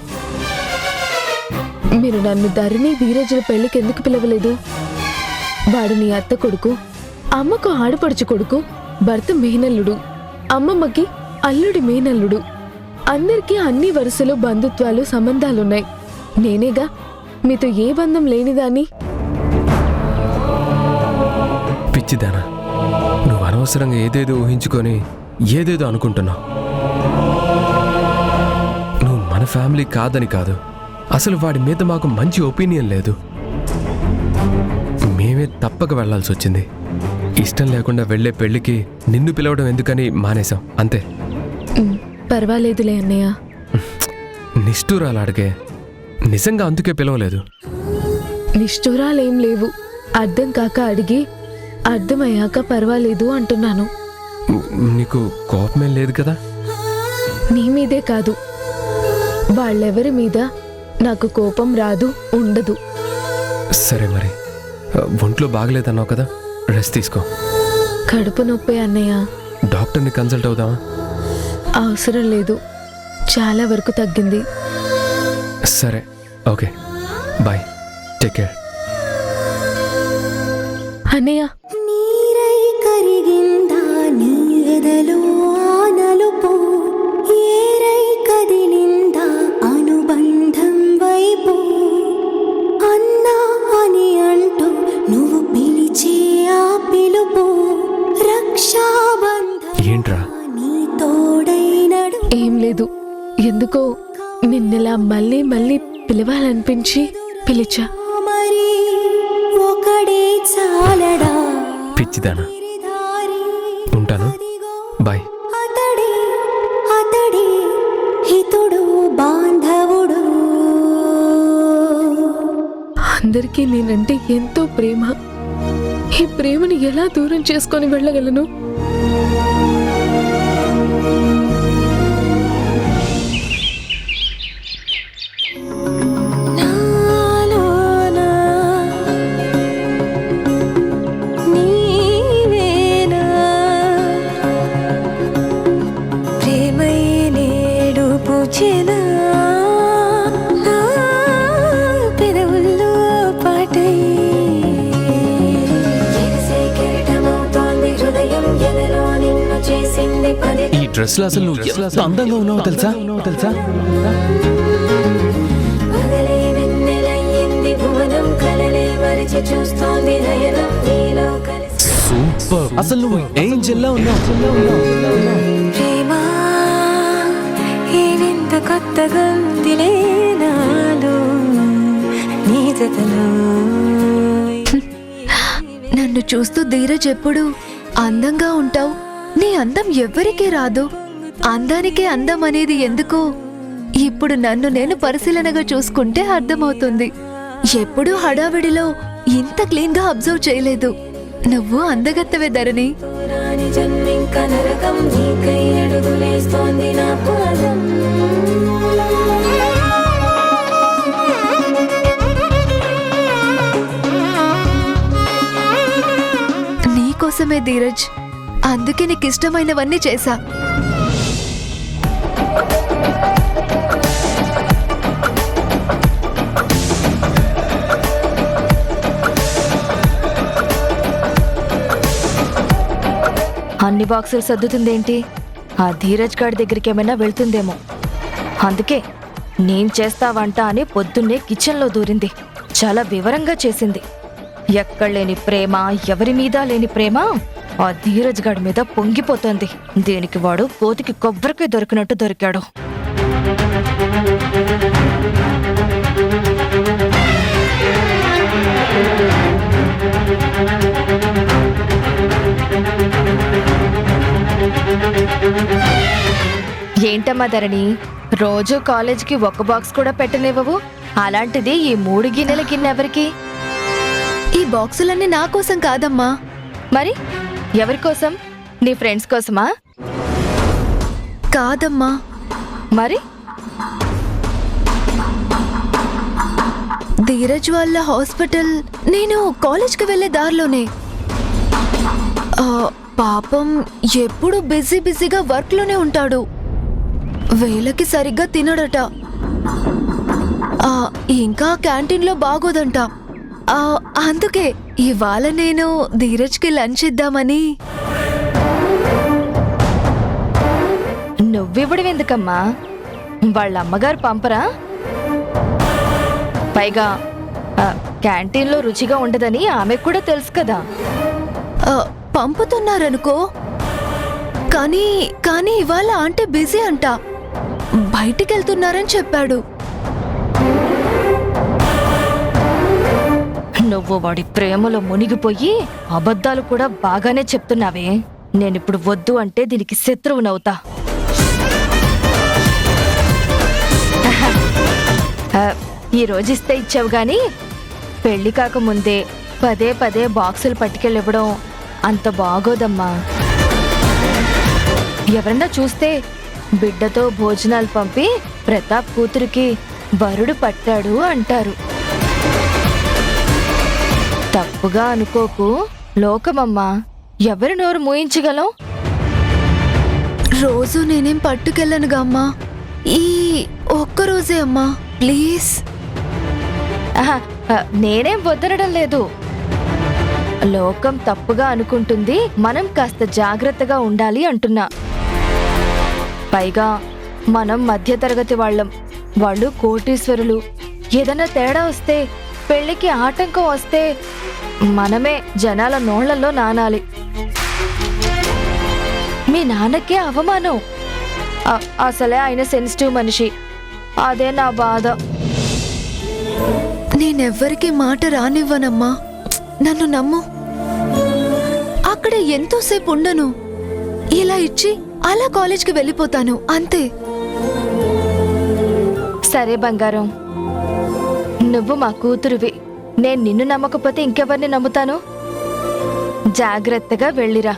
మీరు నన్ను ధరణి ధీరజుల పెళ్లికి ఎందుకు పిలవలేదు? వాడు నీ అత్త కొడుకు, అమ్మకు ఆడపడుచు కొడుకు, భర్త మేనల్లుడు, అమ్మమ్మకి అల్లుడి మేనల్లుడు. అందరికీ అన్ని వరుసలు బంధుత్వాలు సంబంధాలున్నాయి. నేనేగా మీతో ఏ బంధం లేనిదాన్ని. పిచ్చిదానా, నువ్వు అనవసరంగా ఏదేదో ఊహించుకొని ఏదేదో అనుకుంటున్నావు. నువ్వు మన ఫ్యామిలీ కాదని కాదు, అసలు వాడి మీద మాకు మంచి ఒపీనియన్ లేదు. మేమే తప్పక వెళ్లాల్సి వచ్చింది. ఇష్టం లేకుండా వెళ్లే పెళ్లికి నిన్ను పిలవడం ఎందుకని మానేశాం అంతే. పర్వాలేదులే అన్నయ్య. నిష్ఠూరాలాడికే, నిజంగా అందుకే పిలవలేదు. నిష్ఠూరాలేం లేవు. అర్థం కాక అడిగి అర్థమయ్యాక పర్వాలేదు అంటున్నాను. నీకు కోపమేం లేదు కదా? నీ మీదే కాదు, వాళ్ళెవరి మీద నాకు కోపం రాదు, ఉండదు. సరే మరి, ఒంట్లో బాగలేదన్నావు కదా, రెస్ట్ తీసుకో. కడుపు నొప్పి అన్నయ్య. డాక్టర్ని కన్సల్ట్ అవుదామా? అవసరం లేదు, చాలా వరకు తగ్గింది. సరే, ఓకే, బాయ్, టేక్ కేర్. అన్నయ్య, నీరై కరిగిందా నీ ఎదలో ఆనలుపో, ఏరై కదిలిందా అనుబంధం వైపు, అన్నా అని అంటూ నువ్వు పిలిచే ఆ పిలుపు, రక్షాబంధం ఏంట్రా? నీ తోడైనడు. ఏం లేదు, ఎందుకో నిన్నలా మళ్ళీ మళ్ళీ పిలవాలనిపించి పిలిచా. మరి ఒకడే చాలడా పిచ్చిదానా, ఉంటాను, బాయ్. అతడే అతడే హితుడు బాంధవుడు. అందరికీ నేనంటే ఎంతో ప్రేమ. ఈ ప్రేమని ఎలా దూరం చేసుకొని వెళ్ళగలను? నాలోనా నీవేనా, ప్రేమై నేడు పూచెనా, నా పెదవుల్లో పాటై ఎగసే కిరీటమవుతోంది హృదయం ఎదలో నిన్ను చేసింది పది. ఈ డ్రెస్ లో అసలు నువ్వు ఎంత అందంగా ఉన్నావు తెలుసా? పగలే వెన్నెలయ్యింది భువనం, కలలే మరిచి చూస్తోంది నయనం నీలో కలిసి. సూపర్, అసలు నువ్వు ఏంజెల్లా ఉన్నావు. ప్రేమ ఈ వింత కొత్తగా ఉందిలే నాలో నీ జతలో. నన్ను చూస్తూ ధీరజ్ ఎప్పుడు అందంగా ఉంటావు, నీ అందం ఎవ్వరికీ రాదు, అందానికే అందం అనేది ఎందుకు ఇప్పుడు నన్ను నేను పరిశీలనగా చూసుకుంటే అర్థమవుతుంది. ఎప్పుడూ హడావిడిలో ఇంత క్లీన్ గా అబ్జర్వ్ చేయలేదు. నువ్వు అందగత్తవే ధరణి. రాని జన్మింక నరకం నీకై అడుగులేస్తోంది నా పాదం. నీకోసమే ధీరజ్, అందుకే నీకు ఇష్టమైనవన్నీ చేశా. అన్ని బాక్సులు సర్దుతుందేంటి? ఆ ధీరజ్ గారి దగ్గరికి ఏమైనా వెళ్తుందేమో. అందుకే నేను చేస్తా వంట అని పొద్దున్నే కిచెన్లో దూరింది. చాలా వివరంగా చేసింది. ఎక్కడ లేని ప్రేమ, ఎవరి మీద లేని ప్రేమ ఆ ధీరజ్ గాడి మీద పొంగిపోతోంది. దీనికి వాడు కోతికి కొబ్బరికాయ దొరికినట్టు దొరికాడు. ఏంటమ్మా ధరణి, రోజు కాలేజీకి ఒక్క బాక్స్ కూడా పెట్టనివ్వవు. అలాంటిది ఈ 3 గిన్నెల గిన్నె ఎవరికి? ఈ బాక్సులన్నీ నా కోసం కాదమ్మా. మరి ఎవరి కోసం? నీ ఫ్రెండ్స్ కోసమా? కాదమ్మా. మరి ధీరజ్ వాళ్ళ హాస్పిటల్ నేను కాలేజ్కి వెళ్ళే దారిలోనే. పాపం ఎప్పుడు బిజీగా వర్క్లోనే ఉంటాడు. వేళకి సరిగ్గా తినడట. ఇంకా క్యాంటీన్లో బాగోదంట. అందుకే ఇవాళ నేను ధీరజ్కి లంచ్ ఇద్దామని. నువ్వివ్వడం ఎందుకమ్మా? వాళ్ళ అమ్మగారు పంపరా? పైగా క్యాంటీన్లో రుచిగా ఉండదని ఆమెకు కూడా తెలుసు కదా. పంపుతున్నారనుకో, కానీ ఇవాళ ఆంటీ బిజీ అంట. బయటికెళ్తున్నారని చెప్పాడు. నువ్వు వాడి ప్రేమలో మునిగిపోయి అబద్ధాలు కూడా బాగానే చెప్తున్నావే. నేనిప్పుడు వద్దు అంటే దీనికి శత్రువునవుతా. ఈ రోజు ఇస్తే ఇచ్చావు గాని పెళ్లి కాకముందే పదే పదే బాక్సులు పట్టుకెళ్ళివ్వడం అంత బాగోదమ్మా. ఎవరన్నా చూస్తే బిడ్డతో భోజనాలు పంపి ప్రతాప్ కూతురికి బరుడు పట్టాడు అంటారు. తప్పుగా అనుకోకు, లోకమమ్మా. ఎవరి నోరు మూయించగలం? రోజు నేనేం పట్టుకెళ్ళనుగా అమ్మా, ఈ ఒక్కరోజే అమ్మా, ప్లీజ్. నేనేం వదలడం లేదు. లోకం తప్పుగా అనుకుంటుంది, మనం కాస్త జాగ్రత్తగా ఉండాలి అంటున్నా. పైగా మనం మధ్యతరగతి వాళ్ళం, వాళ్ళు కోటీశ్వరులు. ఏదైనా తేడా వస్తే, పెళ్లికి ఆటంకం వస్తే మనమే జనాల నోళ్లలో నానాలి. మీ నాన్నకే అవమానం. అసలే ఆయన సెన్సిటివ్ మనిషి. అదే నా బాధ. నేనెవ్వరికి మాట రానివ్వనమ్మా, నన్ను నమ్ము. అక్కడ ఎంతోసేపు ఉండను, ఇలా ఇచ్చి అలా కాలేజ్కి వెళ్ళిపోతాను, అంతే. సరే బంగారం, నువ్వు మా కూతురువి. నేను నిన్ను నమ్మకపోతే ఇంకెవరిని నమ్ముతాను? జాగ్రత్తగా వెళ్ళిరా.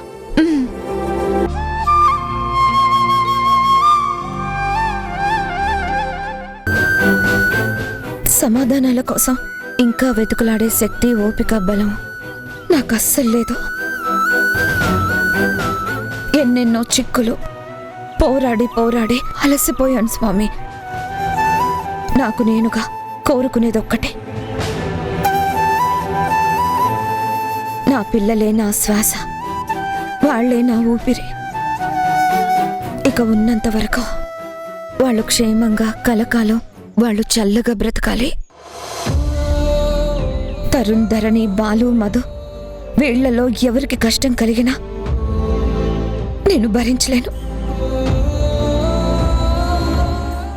సమాధానాల కోసం ఇంకా వెతుకులాడే శక్తి, ఓపిక, బలం నాకు అస్సలు లేదు. ఎన్నెన్నో చిక్కులు పోరాడి పోరాడి అలసిపోయాను స్వామి. నాకు నేనుగా కోరుకునేదొక్కటే, నా పిల్లలే నా శ్వాస, వాళ్లే నా ఊపిరి. ఇక ఉన్నంత వరకు వాళ్ళు క్షేమంగా కలకాలం వాళ్ళు చల్లగా బ్రతకాలి. తరుణ్, ధరణి, బాలు, మధు వీళ్లలో ఎవరికి కష్టం కలిగినా నేను భరించలేను.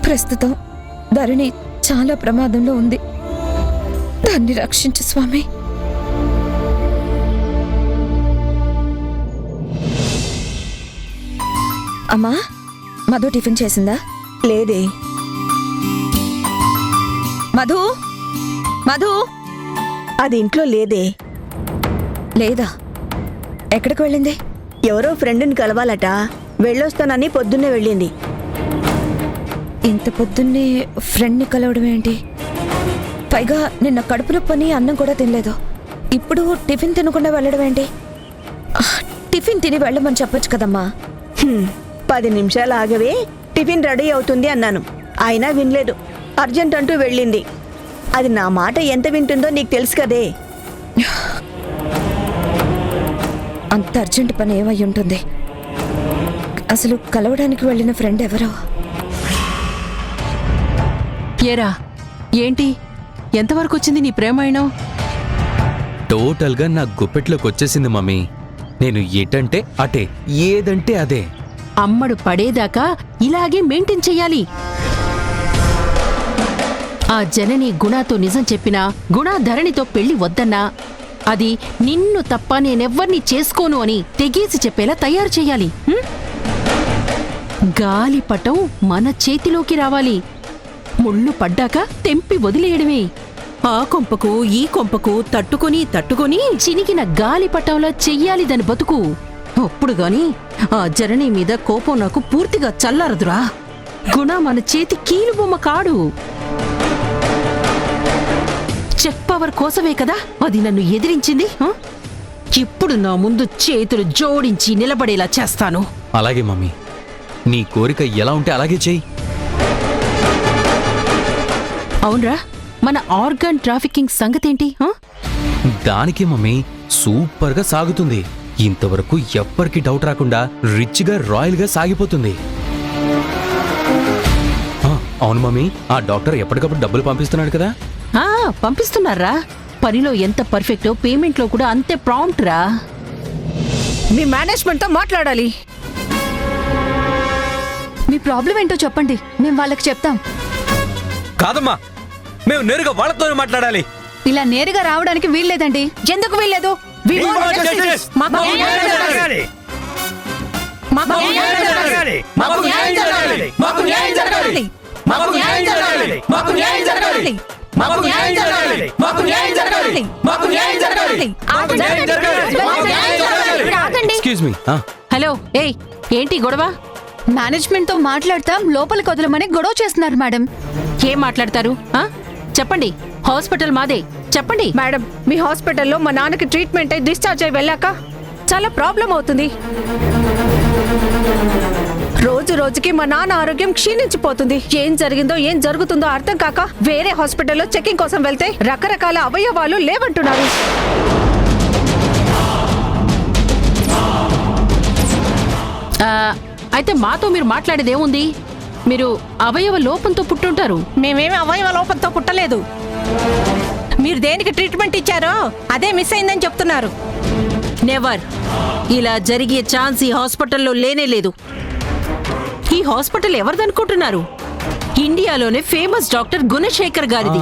ప్రస్తుతం ధరణి చాలా ప్రమాదంలో ఉంది. దాన్ని రక్షించు స్వామి. అమ్మా, మధు టిఫిన్ చేసిందా? లేదే. మధు, మధు, అది ఇంట్లో లేదే. లేదా? ఎక్కడికి వెళ్ళింది? ఎవరో ఫ్రెండ్ని కలవాలట, వెళ్ళొస్తానని పొద్దున్నే వెళ్ళింది. ఇంత పొద్దున్నే ఫ్రెండ్ని కలవడం ఏంటి? పైగా నిన్న కడుపు నొప్పని అన్నం కూడా తినలేదు. ఇప్పుడు టిఫిన్ తినకుండా వెళ్ళడం ఏంటి? టిఫిన్ తిని వెళ్ళమని చెప్పొచ్చు కదమ్మా. 10 నిమిషాలు ఆగవే, టిఫిన్ రెడీ అవుతుంది అన్నాను. అయినా వినలేదు. అర్జెంట్ అంటూ వెళ్ళింది. అది నా మాట ఎంత వింటుందో నీకు తెలుసు కదే. అంత అర్జెంట్ పని ఏమై ఉంటుంది? అసలు కలవడానికి వెళ్ళిన ఫ్రెండ్ ఎవరో? ఏరా, ఏంటి ఎంతవరకు వచ్చింది నీ ప్రేమాయణం? టోటల్గా నా గుప్పెట్లోకి వచ్చేసింది మమ్మీ. నేను ఎటంటే అటే, ఏదంటే అదే. అమ్మడు పడేదాకా ఇలాగే మెయింటైన్ చెయ్యాలి. ఆ జనని గుణాతో నిజం చెప్పినా, గుణా ధరణితో పెళ్లి వద్దన్నా, అది నిన్ను తప్ప నేనెవ్వర్ని చేసుకోను అని తెగేసి చెప్పేలా తయారు చెయ్యాలి. గాలిపటం మన చేతిలోకి రావాలి. ముళ్ళు పడ్డాక తెంపి వదిలేయడమే. ఆ కొంపకు ఈ కొంపకు తట్టుకొని చినిగిన గాలిపటంలా చెయ్యాలి దాని బతుకు. అప్పుడు గాని ఆ జనని మీద కోపం నాకు పూర్తిగా చల్లారదురా. గుణ మన చేతి కీలుబొమ్మ కాడు. చెక్ పవర్ కోసమే కదా అది నన్ను ఎదిరించింది. ఇప్పుడు నా ముందు చేతులు జోడించి నిలబడేలా చేస్తాను. అలాగే మమ్మీ, నీ కోరిక ఎలా ఉంటే అలాగే చెయ్యి. అవునరా, మన ఆర్గాన్ ట్రాఫికింగ్ సంగతేంటి? దానికి మమ్మీ సూపర్గా సాగుతుంది. ఇంతవరకు ఎవ్వరికి డౌట్ రాకుండా రిచ్గా రాయల్గా సాగిపోతుంది. అవును మమ్మీ, ఆ డాక్టర్ ఎప్పటికప్పుడు డబ్బులు పంపిస్తున్నాడు కదా? పంపిస్తున్నారా? పనిలో ఎంత పర్ఫెక్టో పేమెంట్లో కూడా అంతే ప్రాంప్ట్ రా. మీ మేనేజ్మెంట్తో మాట్లాడాలి. మీ ప్రాబ్లం ఏంటో చెప్పండి, మేము వాళ్ళకి చెప్తాం. కాదమ్మా, మేము నేరుగా వాళ్ళతోనే మాట్లాడాలి. ఇలా నేరుగా రావడానికి వీల్లేదండి. ఎందుకు వీల్లేదు? We want justice. మాకు న్యాయం జరగాలి. మాకు న్యాయం జరగాలి. మాకు న్యాయం జరగాలి. మాకు న్యాయం జరగాలి. మాకు న్యాయం జరగాలి. మాకు న్యాయం జరగాలి. మాకు న్యాయం జరగాలి. మాకు న్యాయం జరగాలి. మాకు న్యాయం జరగాలి. మాకు న్యాయం జరగాలి. Excuse me. హలో, ఏయ్, ఏంటి గొడవ? మేనేజ్మెంట్ తో మాట్లాడతాం, లోపలికి వదలమని గొడవ చేస్తున్నారు మేడం. ఏం మాట్లాడతారు? చెప్పండి. హాస్పిటల్ మాదే, చెప్పండి. మేడం, మీ హాస్పిటల్లో మా నాన్నకి ట్రీట్మెంట్ అయి డిశ్చార్జ్ అయి వెళ్ళాక చాలా ప్రాబ్లం అవుతుంది. రోజు రోజుకి మా నాన్న ఆరోగ్యం క్షీణించిపోతుంది. ఏం జరిగిందో ఏం జరుగుతుందో అర్థం కాక వేరే హాస్పిటల్లో చెకింగ్ కోసం వెళ్తే రకరకాల అవయవాలు లేవంటున్నారు. అయితే మాతో మీరు మాట్లాడేది ఏముంది? మీరు అవయవ లోపంతో పుట్టుంటారు. మేమేమి అవయవ లోపంతో పుట్టలేదు. మీరు దేనికి ట్రీట్మెంట్ ఇచ్చారో అదే మిస్ అయిందని చెప్తున్నారు. నెవర్. ఇలా జరిగే ఛాన్స్ ఈ హాస్పిటల్లో లేనే లేదు. ఈ హాస్పిటల్ ఎవరిదనుకుంటున్నారు? ఇండియాలోనే ఫేమస్ డాక్టర్ గుణశేఖర్ గారిది.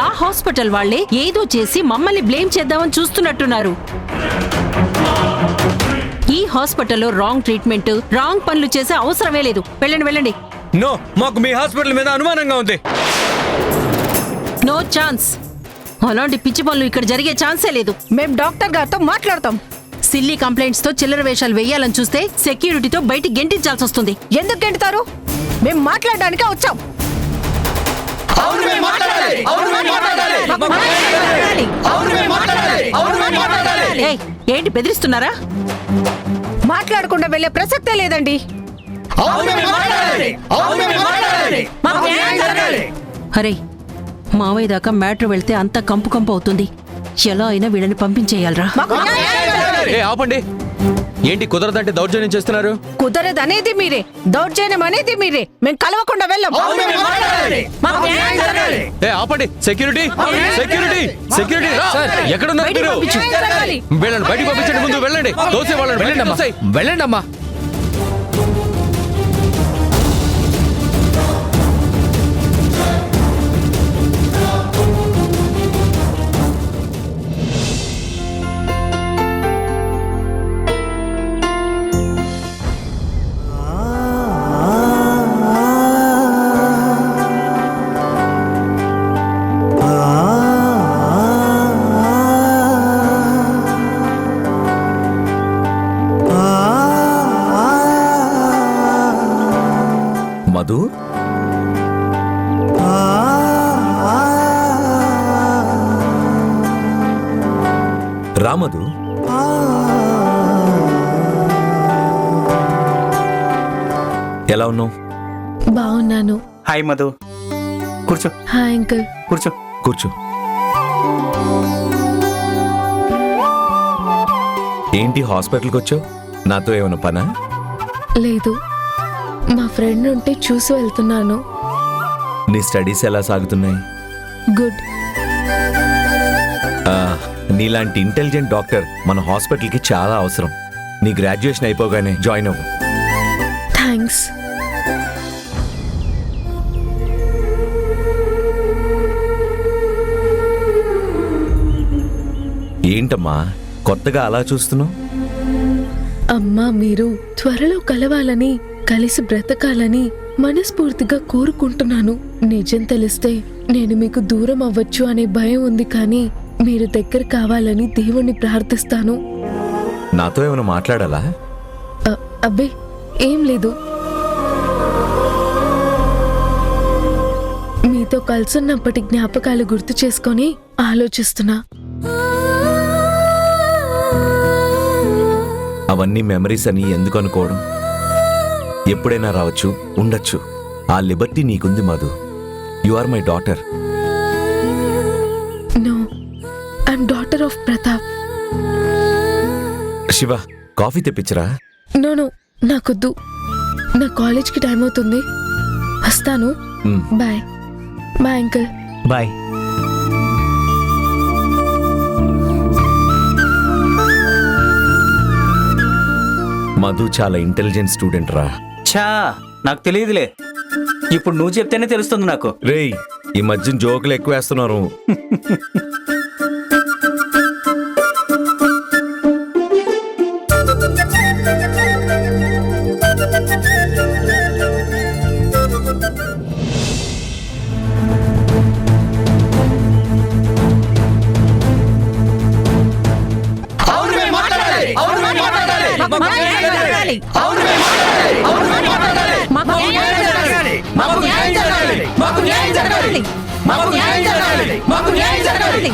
ఆ హాస్పిటల్ వాళ్లే ఏదో చేసి మమ్మల్ని బ్లేమ్ చేద్దామని చూస్తున్నట్టున్నారు. ఈ హాస్పిటల్లో రాంగ్ ట్రీట్మెంట్, రాంగ్ పనులు చేసే అవసరమే లేదు. వెళ్ళండి, వెళ్ళండి. నో, మాకు మీ హాస్పిటల్ మీద అనుమానంగా ఉంది. No chance. అలాంటి పిచ్చి పనులు ఇక్కడ జరిగే ఛాన్సే లేదు. మేము డాక్టర్ గారితో మాట్లాడతాం. సిల్లీ కంప్లైంట్స్ తో చిల్లర వేషాలు వేయాలని చూస్తే సెక్యూరిటీతో బయటికి గెంటించాల్సి వస్తుంది. ఎందుకు గెంటుతారు? మేము మాట్లాడడానికే వచ్చాం. ఏయ్, ఏంటి బెదిరిస్తున్నారా? మాట్లాడకుండా వెళ్లే ప్రసక్తే లేదండి. అరే, మావయ్య దాకా మ్యాటర్ వెళ్తే అంతా కంపు కంపు అవుతుంది. ఎలా అయినా వీళ్ళని పంపించేయాలరా. ఏ ఆపండి, ఏంటి కుదరదంటే దౌర్జన్యం చేస్తున్నారు? కుదరదనేది మీరే, దౌర్జన్యం అనేది మీరే. మేము కలవకుండా వెళ్ళాం. ఏ ఆపండి, సెక్యూరిటీ సెక్యూరిటీ సెక్యూరిటీ ఎక్కడున్నారు మీరు? వెళ్ళండి, బయటికి పంపించండి. ముందు వెళ్ళండి, తోసే వాళ్ళని వెళ్ళండి అమ్మా, వెళ్ళండి అమ్మా. మధు, రా మధు. ఎలా ఉన్నావు? బాగున్నాను. హాయ్ మధు, కూర్చో. Hi uncle. కూర్చో. కూర్చో. ఏంటి హాస్పిటల్కి వచ్చావు? నాతో ఏమైనా పనా? లేదు, మా ఫ్రెండ్ ఉంటే చూసి వెళ్తున్నాను. నీ స్టడీస్ ఎలా సాగుతున్నాయి? గుడ్. నీలాంటి ఇంటెలిజెంట్ డాక్టర్ మన హాస్పిటల్కి చాలా అవసరం. నీ గ్రాడ్యుయేషన్ అయిపోగానే జాయిన్ అవ్వు. థ్యాంక్స్. ఏంటమ్మా కొత్తగా అలా చూస్తున్నావు? అమ్మా, మీరు త్వరలో కలవాలని, కలిసి బ్రతకాలని మనస్ఫూర్తిగా కోరుకుంటున్నాను. నిజం తెలిస్తే నేను మీకు దూరం అవ్వచ్చు అనే భయం ఉంది, కానీ మీరు దగ్గర కావాలని దేవుణ్ణి ప్రార్థిస్తాను. నాతో ఏమైనా మాట్లాడాలా? అబ్బే, ఏం లేదు. మీతో కలుసున్నప్పటి జ్ఞాపకాలు గుర్తు చేసుకొని ఆలోచిస్తున్నా. అవన్నీ మెమరీస్ అని ఎందుకు అనుకోవడం? ఎప్పుడైనా రావచ్చు, ఉండొచ్చు. ఆ లిబర్టీ నీకుంది Madhu. You are my daughter. No, I'm daughter of Pratap. Shiva, coffee తెప్పించరా? నో, నాకొద్దు. నా కాలేజ్కి టైం అవుతుంది. వస్తాను. Bye. Bye uncle. Bye. Madhu చాలా ఇంటెలిజెంట్ స్టూడెంట్ రా. ఛా నాకు తెలియదులే, ఇప్పుడు నువ్వు చెప్తేనే తెలుస్తుంది నాకు. రేయ్, ఈ మధ్యన జోకులు ఎక్కువ వేస్తున్నారు. మాకు న్యాయం జరగాలి.